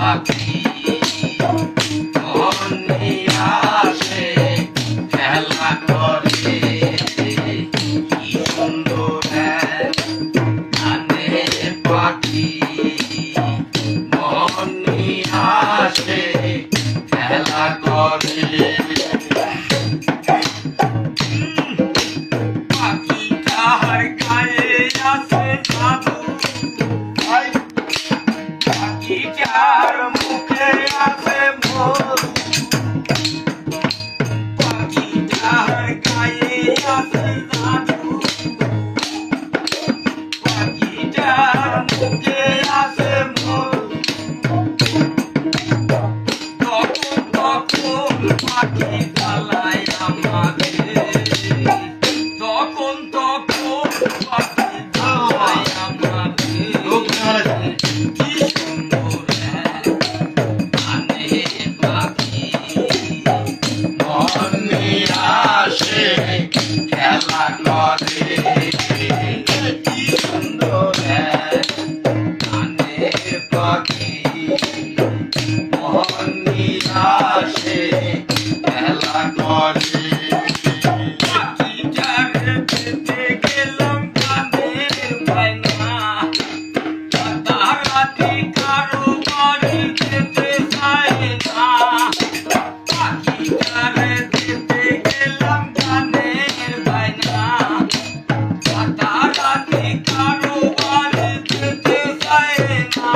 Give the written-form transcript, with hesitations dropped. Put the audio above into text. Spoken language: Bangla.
পাখি মন নিয়ে আসে খেলা করে কি সুন্দর গানে পাখি মন নিয়ে আসে খেলা করে পাখিটার গায়ে আছে জাদু পাখিটার মুখে আছে মধু পাখিটার গায়ে আছে জাদু পাখিটার মুখে আছে মধু তখন তখন পাখি জ্বালায় আমাদের তখন তখন পাখি জ্বালায় আমাদের কি সুন্দর গানে পাখি মন নিয়ে আসে খেলা করে কি সুন্দর গানে পাখি মন নিয়ে আসে খেলা করে পাখিটারে পেতে গেলাম গানের বাইনা রাতারাতি কারো বাড়ি যেতে চায় না পাখিটারে পেতে গেলাম গানের বাইনা রাতারাতি কারো বাড়ি যেতে চায় না